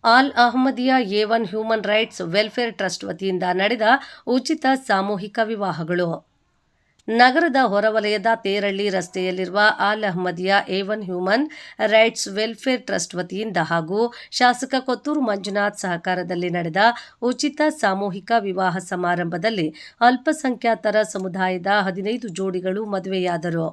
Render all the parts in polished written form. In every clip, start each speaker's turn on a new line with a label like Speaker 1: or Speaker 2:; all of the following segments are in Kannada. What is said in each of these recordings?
Speaker 1: All Ahmadiya A1 Human Rights Welfare Trust ವತಿಯಿಂದ ನಡೆದ ಉಚಿತ ಸಾಮೂಹಿಕ ವಿವಾಹಗಳು. ನಗರದ ಹೊರವಲಯದ ತೇರಳ್ಳಿ ರಸ್ತೆಯಲ್ಲಿರುವ All Ahmadiya A1 Human Rights Welfare Trust ವತಿಯಿಂದ ಹಾಗೂ ಶಾಸಕ ಕೊತ್ತೂರು ಮಂಜುನಾಥ್ ಸಹಕಾರದಲ್ಲಿ ನಡೆದ ಉಚಿತ ಸಾಮೂಹಿಕ ವಿವಾಹ ಸಮಾರಂಭದಲ್ಲಿ ಅಲ್ಪಸಂಖ್ಯಾತರ ಸಮುದಾಯದ 15 ಜೋಡಿಗಳು ಮದುವೆಯಾದರು.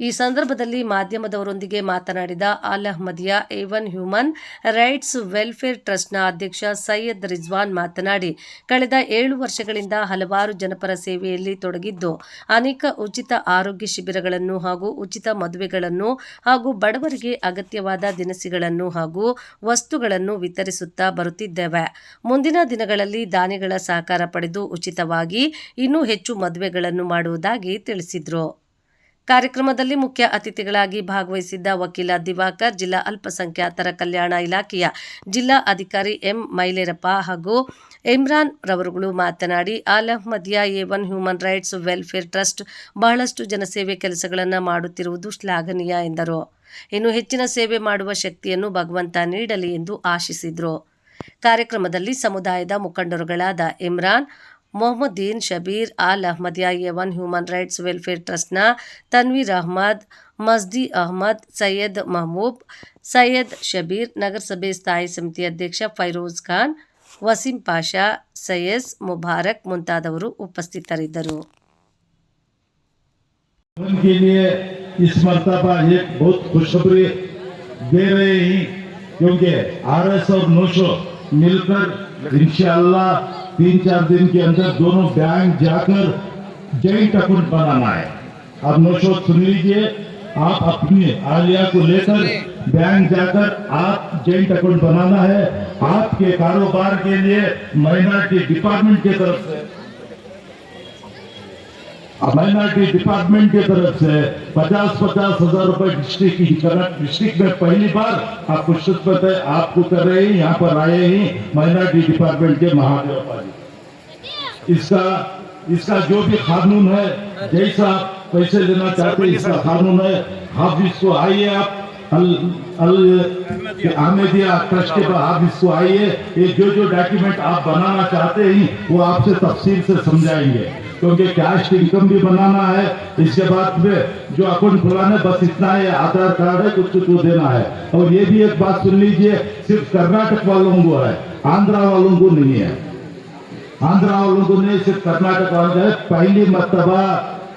Speaker 1: ಈ ಸಂದರ್ಭದಲ್ಲಿ ಮಾಧ್ಯಮದವರೊಂದಿಗೆ ಮಾತನಾಡಿದ All Ahmadiya A1 Human Rights Welfare ಟ್ರಸ್ಟ್ನ ಅಧ್ಯಕ್ಷ ಸೈಯದ್ ರಿಜ್ವಾನ್ ಮಾತನಾಡಿ, ಕಳೆದ 7 ವರ್ಷಗಳಿಂದ ಹಲವಾರು ಜನಪರ ಸೇವೆಯಲ್ಲಿ ತೊಡಗಿದ್ದು ಅನೇಕ ಉಚಿತ ಆರೋಗ್ಯ ಶಿಬಿರಗಳನ್ನು ಹಾಗೂ ಉಚಿತ ಮದುವೆಗಳನ್ನು ಹಾಗೂ ಬಡವರಿಗೆ ಅಗತ್ಯವಾದ ದಿನಸಿಗಳನ್ನು ಹಾಗೂ ವಸ್ತುಗಳನ್ನು ವಿತರಿಸುತ್ತಾ ಬರುತ್ತಿದ್ದೇವೆ. ಮುಂದಿನ ದಿನಗಳಲ್ಲಿ ದಾನಿಗಳ ಸಹಕಾರ ಪಡೆದು ಉಚಿತವಾಗಿ ಇನ್ನೂ ಹೆಚ್ಚು ಮದುವೆಗಳನ್ನು ಮಾಡುವುದಾಗಿ ತಿಳಿಸಿದರು. ಕಾರ್ಯಕ್ರಮದಲ್ಲಿ ಮುಖ್ಯ ಅತಿಥಿಗಳಾಗಿ ಭಾಗವಹಿಸಿದ್ದ ವಕೀಲ ದಿವಾಕರ್, ಜಿಲ್ಲಾ ಅಲ್ಪಸಂಖ್ಯಾತರ ಕಲ್ಯಾಣ ಇಲಾಖೆಯ ಜಿಲ್ಲಾ ಅಧಿಕಾರಿ ಎಂ ಮೈಲೇರಪ್ಪ ಹಾಗೂ ಇಮ್ರಾನ್ ರವರುಗಳು ಮಾತನಾಡಿ, All Ahmadiya A1 Human Rights Welfare Trust ಬಹಳಷ್ಟು ಜನಸೇವೆ ಕೆಲಸಗಳನ್ನು ಮಾಡುತ್ತಿರುವುದು ಶ್ಲಾಘನೀಯ ಎಂದರು. ಇನ್ನು ಹೆಚ್ಚಿನ ಸೇವೆ ಮಾಡುವ ಶಕ್ತಿಯನ್ನು ಭಗವಂತ ನೀಡಲಿ ಎಂದು ಆಶಿಸಿದರು. ಕಾರ್ಯಕ್ರಮದಲ್ಲಿ ಸಮುದಾಯದ ಮುಖಂಡರುಗಳಾದ Imran, Mohammaddin, Shabeer, All Ahmadiya A1 Human Rights Welfare ಟ್ರಸ್ಟ್ನ ತನ್ವೀರ್ ಅಹ್ಮದ್, ಮಸ್ದಿ ಅಹ್ಮದ್, ಸೈಯದ್ ಮಹಬೂಬ್, ಸೈಯದ್ ಶಬೀರ್, ನಗರಸಭೆ ಸ್ಥಾಯಿ ಸಮಿತಿ ಅಧ್ಯಕ್ಷ ಫೈರೋಜ್ ಖಾನ್, ವಸೀಂ ಪಾಷಾ, ಸೈಯದ್ ಮುಬಾರಕ್ ಮುಂತಾದವರು ಉಪಸ್ಥಿತರಿದ್ದರು.
Speaker 2: इस मरतबा एक बहुत खुशखबरी दे रहे हैं क्योंकि RS और नोशो मिलकर इंशाअल्लाह 3-4 दिन के अंदर दोनों बैंक जाकर जॉइंट अकाउंट बनाना है. अब नोशो सुन लीजिए, आप अपनी आलिया को लेकर बैंक जाकर आप जॉइंट अकाउंट बनाना है. आपके कारोबार के लिए माइनॉरिटी डिपार्टमेंट की तरफ से ₹50,000 डिस्ट्रिक्ट में पहली बार आपको खिदमत आपको कर रहे हैं. यहाँ पर आए हैं माइनॉरिटी डिपार्टमेंट के महादेव पाजी. इसका जो भी कानून है, जैसा आप पैसे लेना चाहते हैं इसका कानून है. आप इसको आइए, आप अहमदिया ट्रस्ट के आप इसको आइए. ये जो डॉक्यूमेंट आप बनाना चाहते हैं वो आपसे तफसील से समझाएंगे क्योंकि कैश इनकम भी बनाना है. इसके बाद में जो अकाउंट खुलाना है बस इतना है, आधार कार्ड है, कुछ देना है. और ये भी एक बात सुन लीजिए, सिर्फ कर्नाटक वालों को है, आंध्रा वालों को नहीं है. आंध्रा वालों को नहीं, सिर्फ कर्नाटक वालों है. पहली मर्तबा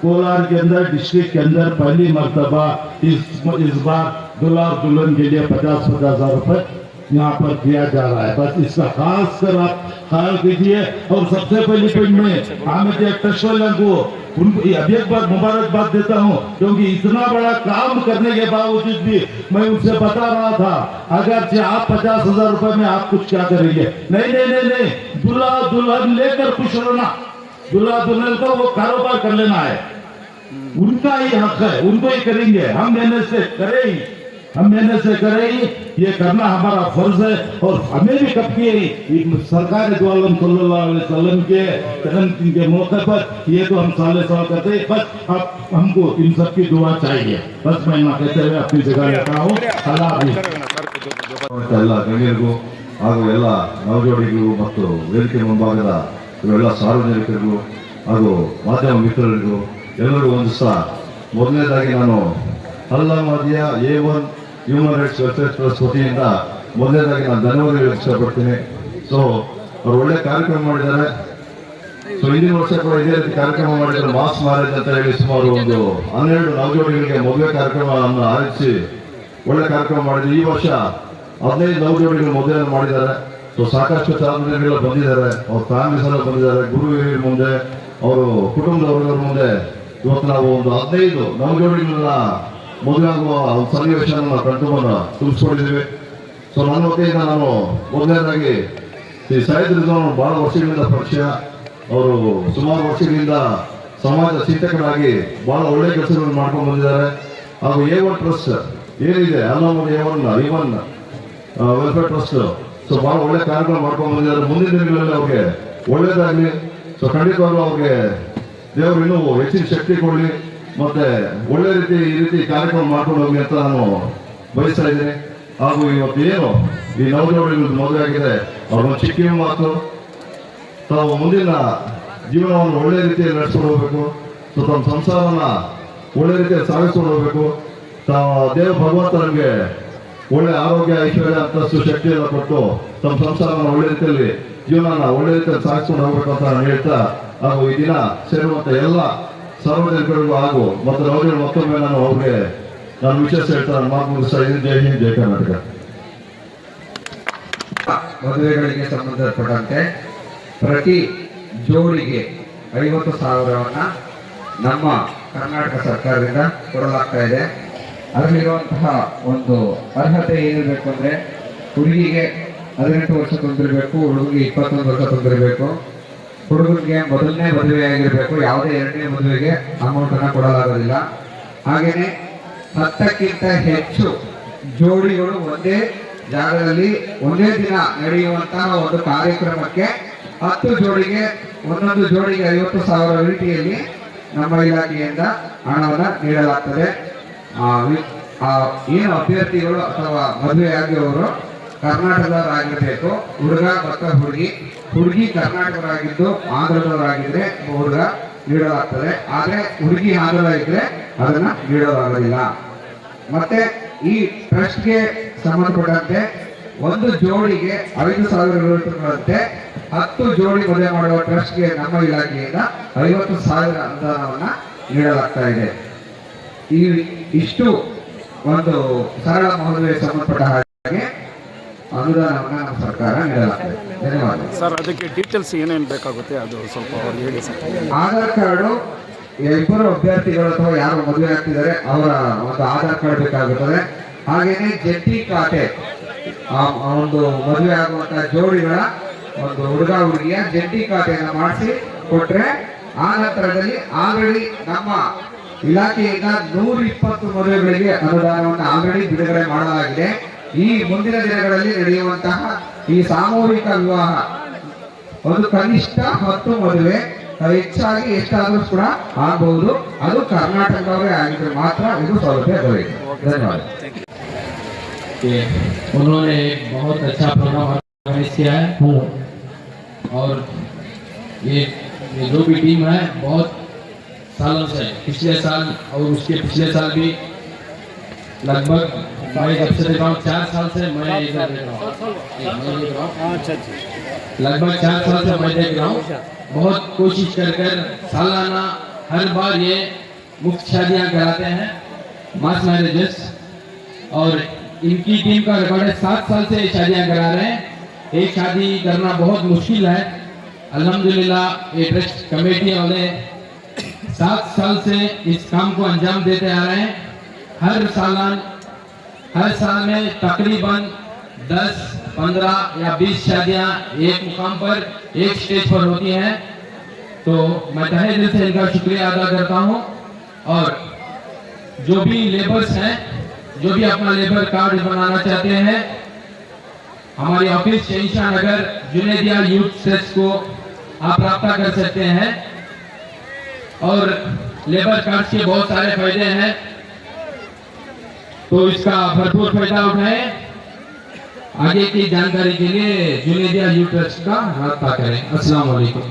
Speaker 2: कोलार के अंदर डिस्ट्रिक्ट के अंदर पहली मर्तबा इस बार दुल्हा दुल्हन के लिए 50,000 रुपए यहाँ पर दिया जा रहा है. बस इसका खास कर आप ख्याल कीजिए. और सबसे पहली पेज में अहमदिया ट्रस्ट वालों को उनको अभी एक बार मुबारकबाद देता हूँ क्योंकि इतना बड़ा काम करने के बावजूद भी मैं उनसे बता रहा था अगर से आप 50,000 रुपए में आप कुछ क्या करेंगे. नहीं, दुल्हा दुल्हन लेकर खुश रहना. दुल्हा दुल्हन को वो कारोबार कर लेना है, उनका ही हक है, उनको ही करेंगे. हम मेहनत से करें, ये करना हमारा फर्ज है. और हमें भी कब किए सरकार द्वालम सल्लल्लाहु अलैहि वसल्लम के जन्मदिन के मौके पर ये तो हम साल करते हैं. बस अब हमको इन सब की दुआ चाहिए. बस मैं कहते हुए अपनी जगह रहता हूँ.
Speaker 3: ಎಲ್ಲ ಗಣ್ಯರಿಗೂ ಹಾಗೂ ಎಲ್ಲ ನವಜೋಡಿಗೂ ಮತ್ತು ವೇದಿಕೆ ಮುಂಭಾಗದ ಇವೆಲ್ಲ ಸಾರ್ವಜನಿಕರಿಗೂ ಹಾಗೂ ಮಾಧ್ಯಮ ಮಿತ್ರರಿಗೂ ಎಲ್ಲರಿಗೂ ಒಂದು ಸಹ ಮೊದಲನೇದಾಗಿ ನಾನು All Ahmadiya A1 Human Rights Welfare Trust ವತಿಯಿಂದ ಮೊದಲನೇದಾಗಿ ನಾನು ಧನ್ಯವಾದ ಹೇಳಕ್ಕೆ ಇಷ್ಟಪಡ್ತೀನಿ. ಸೊ ಅವ್ರು ಒಳ್ಳೆ ಕಾರ್ಯಕ್ರಮ ಮಾಡಿದ್ದಾರೆ. ಸೊ ಹಿಂದಿನ ವರ್ಷ ಕೂಡ ಇದೇ ರೀತಿ ಕಾರ್ಯಕ್ರಮ ಮಾಡಿದ್ದಾರೆ. ಮಾಸ್ ಮ್ಯಾರೇಜ್ ಅಂತ ಹೇಳಿ ಸುಮಾರು ಒಂದು 12 ನವಜೋಡಿಗಳಿಗೆ ಮದುವೆ ಕಾರ್ಯಕ್ರಮವನ್ನು ಆಯೋಜಿಸಿ ಒಳ್ಳೆ ಕಾರ್ಯಕ್ರಮ ಮಾಡಿದ್ರು. ಈ ವರ್ಷ 15 ನವಜೋಡಿಗಳು ಮದುವೆಯನ್ನು ಮಾಡಿದ್ದಾರೆ. ಸೊ ಸಾಕಷ್ಟು ಸಾರ್ವಜನಿಕರು ಬಂದಿದ್ದಾರೆ, ಅವ್ರ ಫ್ಯಾಮಿಲೀಸ್ ಎಲ್ಲ ಬಂದಿದ್ದಾರೆ, ಗುರು ಹಿರಿಯರ ಮುಂದೆ, ಅವರು ಕುಟುಂಬದವರ ಮುಂದೆ ಇವತ್ತು ನಾವು ಒಂದು 15 ನವಜೋಡಿಗಳನ್ನ ಮದುವೆ ಆಗುವ ಸನ್ನಿವೇಶನ ಕಣ್ತುಂಬನ್ನು ತುಂಬಿಸ್ಕೊಂಡಿದ್ದೀವಿ. ಸೊ ನನ್ನ ವತಿಯಿಂದ ನಾನು ಮೊದಲನೇದಾಗಿ ಈ ಸೈಯದ್ ರಿಜ್ವಾನ್ ಬಹಳ ವರ್ಷಗಳಿಂದ ಪರಿಚಯ. ಅವರು ಸುಮಾರು ವರ್ಷಗಳಿಂದ ಸಮಾಜ ಚಿಂತಕರಾಗಿ ಬಹಳ ಒಳ್ಳೆಯ ಕೆಲಸಗಳನ್ನು ಮಾಡ್ಕೊಂಡು ಬಂದಿದ್ದಾರೆ. ಹಾಗೂ A1 ಟ್ರಸ್ಟ್ ಏನಿದೆ, All Ahmadiya A1 Welfare Trust, so ಬಹಳ ಒಳ್ಳೆ ಕಾರ್ಯಕ್ರಮ ಮಾಡ್ಕೊಂಡು ಬಂದಿದ್ದಾರೆ. ಮುಂದಿನ ದಿನಗಳಲ್ಲಿ ಅವ್ರಿಗೆ ಒಳ್ಳೇದಾಗಲಿ. ಸೊ ಖಂಡಿತವಾಗ್ಲೂ ಅವ್ರಿಗೆ ದೇವರು ಇನ್ನೂ ಹೆಚ್ಚಿನ ಶಕ್ತಿ ಕೊಡಲಿ, ಮತ್ತೆ ಒಳ್ಳೆ ರೀತಿ ಈ ರೀತಿ ಕಾರ್ಯಕ್ರಮ ಮಾಡ್ಕೊಂಡು ಹೋಗಿ ಅಂತ ನಾನು ಬಯಸ್ತಾ ಇದ್ದೀನಿ. ಹಾಗೂ ಇವತ್ತೇನು ಈ ನವಜೋಡಿಗಳು ಮದುವೆ ಆಗಿದೆ ಅವ್ರಿಗೊಂದು ಚಿಕ್ಕ ಮಾತು, ತಾವು ಮುಂದಿನ ಜೀವನವನ್ನು ಒಳ್ಳೆ ರೀತಿಯಲ್ಲಿ ನಡೆಸ್ಕೊಂಡು ಹೋಗ್ಬೇಕು, ಸೊ ತಮ್ಮ ಸಂಸಾರವನ್ನು ಒಳ್ಳೆ ರೀತಿಯಲ್ಲಿ ಸಾಗಿಸ್ಕೊಂಡು ಹೋಗ್ಬೇಕು. ದೇವ ಭಗವಂತ ನಮಗೆ ಒಳ್ಳೆ ಆರೋಗ್ಯ, ಐಶ್ವರ್ಯ, ಅಂತಸ್ತು, ಶಕ್ತಿಯನ್ನು ಕೊಟ್ಟು ತಮ್ಮ ಸಂಸಾರವನ್ನು ಒಳ್ಳೆ ರೀತಿಯಲ್ಲಿ ಜೀವನನ ಒಳ್ಳೆ ರೀತಿಯಲ್ಲಿ ಸಾಗಿಸ್ಕೊಂಡು ಹೋಗ್ಬೇಕು ಅಂತ ನಾನು ಹೇಳ್ತಾ, ಹಾಗೂ ಈ ದಿನ ಸೇರುವಂಥ ಎಲ್ಲ ಸಾರ್ವಜನಿಕರಿಗೂ ಹಾಗೂ ಮತ್ತು ನವಜೋಡಿ ಮತ್ತೊಮ್ಮೆ ನಾನು ಅವ್ರಿಗೆ ನಾನು ವಿಶೇಷ ಹೇಳ್ತಾ ನಾನು ಮಾತು ಮುಗಿಸ್ತಾ ಇದ್ದೀನಿ. ಜೈ ಹಿಂದ್, ಜೈ ಕರ್ನಾಟಕ.
Speaker 4: ಮದುವೆಗಳಿಗೆ ಸಂಬಂಧಪಟ್ಟಂತೆ ಪ್ರತಿ ಜೋಡಿಗೆ 50,000 ನಮ್ಮ ಕರ್ನಾಟಕ ಸರ್ಕಾರದಿಂದ ಕೊಡಲಾಗ್ತಾ ಇದೆ. ಅದರಲ್ಲಿರುವಂತಹ ಒಂದು ಅರ್ಹತೆ ಏನಿರಬೇಕು ಅಂದರೆ, ಹುಡುಗಿಗೆ 18 ವರ್ಷ ತುಂಬಿರಬೇಕು, ಹುಡುಗಿಗೆ 21 ವರ್ಷ ತುಂಬಿರಬೇಕು, ಹುಡುಗನಿಗೆ ಮೊದಲನೇ ಮದುವೆ ಆಗಿರಬೇಕು, ಯಾವುದೇ ಎರಡನೇ ಮದುವೆಗೆ ಅಮೌಂಟನ್ನು ಕೊಡಲಾಗೋದಿಲ್ಲ. ಹಾಗೆಯೇ 10ಕ್ಕಿಂತ ಹೆಚ್ಚು ಜೋಡಿಗಳು ಒಂದೇ ಜಾಗದಲ್ಲಿ ಒಂದೇ ದಿನ ನಡೆಯುವಂತಹ ಒಂದು ಕಾರ್ಯಕ್ರಮಕ್ಕೆ 10 ಜೋಡಿಗೆ ಒಂದೊಂದು ಜೋಡಿಗೆ 50,000 ರೀತಿಯಲ್ಲಿ ನಮ್ಮ ಇಲಾಖೆಯಿಂದ ಹಣವನ್ನು ನೀಡಲಾಗ್ತದೆ. ಏನು ಅಭ್ಯರ್ಥಿಗಳು ಅಥವಾ ಮದುವೆಯಾಗಿರುವವರು ಕರ್ನಾಟಕದವರಾಗಿರಬೇಕು, ಹುಡುಗ ಮತ್ತು ಹುಡುಗಿ ಕರ್ನಾಟಕದವರಾಗಿದ್ದು ಆಂಧ್ರದವರಾಗಿದ್ದರೆ ಹುಡುಗ ನೀಡಲಾಗ್ತದೆ. ಆದರೆ ಹುಡುಗಿ ಆಂಧ್ರ ಇದ್ದರೆ ಅದನ್ನು ನೀಡಲಾಗೋದಿಲ್ಲ. ಮತ್ತೆ ಈ ಟ್ರಸ್ಟ್ಗೆ ಸಂಬಂಧಪಟ್ಟಂತೆ ಒಂದು ಜೋಡಿಗೆ 5,000 ರೂಪಾಯಿಗಳಂತೆ 10 ಜೋಡಿ ಮದುವೆ ಮಾಡುವ ಟ್ರಸ್ಟ್ಗೆ ನಮ್ಮ ಇಲಾಖೆಯಿಂದ 50,000 ಅನುದಾನವನ್ನು ನೀಡಲಾಗ್ತಾ ಇದೆ. ಇಷ್ಟು ಒಂದು ಸರಳ ಮದುವೆಗೆ ಸಂಬಂಧಪಟ್ಟ ಹಾಗೆ ಅನುದಾನವನ್ನು ನಮ್ಮ ಸರ್ಕಾರ ನೀಡಲಾಗ್ತದೆ. ಧನ್ಯವಾದ
Speaker 5: ಸರ್. ಅದಕ್ಕೆ ಡೀಟೇಲ್ಸ್ ಏನೇನು ಬೇಕಾಗುತ್ತೆ ಅದು ಸ್ವಲ್ಪ ಅವ್ರಿಗೆ ಹೇಳಿ ಸರ್.
Speaker 4: ಆಧಾರ್ ಕಾರ್ಡು, ಇಬ್ಬರು ಅಭ್ಯರ್ಥಿಗಳು ಅಥವಾ ಯಾರು ಮದುವೆ ಆಗ್ತಿದ್ದಾರೆ ಅವರ ಒಂದು ಆಧಾರ್ ಕಾರ್ಡ್ ಬೇಕಾಗುತ್ತದೆ. ಹಾಗೆಯೇ ಜಂಟಿ ಖಾತೆ, ಒಂದು ಮದುವೆ ಆಗುವಂತಹ ಜೋಡಿಗಳ ಒಂದು ಹುಡುಗ ಹುಡುಗಿಯ ಜಂಟಿ ಖಾತೆಯನ್ನು ಮಾಡಿಸಿ ಕೊಟ್ಟರೆ, ಆ ನಂತರದಲ್ಲಿ ಆಲ್ರೆಡಿ ನಮ್ಮ ಇಲಾಖೆಯಿಂದ 120 ಮದುವೆಗಳಿಗೆ ಅನುದಾನವನ್ನು ಆಲ್ರೆಡಿ ಬಿಡುಗಡೆ ಮಾಡಲಾಗಿದೆ. ಈ ಮುಂದಿನ ದಿನಗಳಲ್ಲಿ ನಡೆಯುವಂತಹ ಈ ಸಾಮೂಹಿಕ ವಿವಾಹ ಒಂದು ಕನಿಷ್ಠ 10 ಮದುವೆ, ಹೆಚ್ಚಾಗಿ ಎಷ್ಟಾದರೂ ಕೂಡ ಆಗಬಹುದು. ಅದು ಕರ್ನಾಟಕದವರೇ ಆಗಿದ್ರೆ ಮಾತ್ರ ಇದು ಸೌಲಭ್ಯ ದೊರೆಯುತ್ತೆ. ಧನ್ಯವಾದ.
Speaker 6: उन्होंने एक बहुत अच्छा प्रोग्राम ऑर्गेनाइज किया है और ये जो भी टीम है बहुत सालों से, पिछले साल और उसके पिछले साल भी लगभग मैं जब से देख रहा हूँ 4 साल से मैं इधर देख रहा हूँ, लगभग 4 साल से मैं देख रहा हूँ। बहुत कोशिश कर सालाना हर बार ये मुफ्त शादियाँ कराते हैं, मास मैरिजेस, और इनकी टीम का रिकॉर्ड है 7 साल से शादियां करा रहे हैं। एक शादी करना बहुत मुश्किल है, अल्हम्दुलिल्लाह ये ट्रस्ट कमेटी वाले 7 साल से इस काम को अंजाम देते आ रहे हैं। हर साल में तकरीबन 10, 15 या 20 शादियां एक मुकाम पर, एक स्टेज पर होती हैं। तो मैं तहे दिल से इनका शुक्रिया अदा करता हूं। और जो भी लेबर्स हैं, जो भी अपना लेबर कार्ड बनाना चाहते हैं, हमारी ऑफिस शहंशाह नगर जुनेदिया यूथ ट्रस्ट को आप राब्ता कर सकते हैं। और लेबर कार्ड के बहुत सारे फायदे हैं, तो इसका भरपूर फायदा उठाएं। आगे की जानकारी के लिए जुनेदिया यूथ ट्रस्ट का राब्ता करें। अस्सलाम वालेकुम।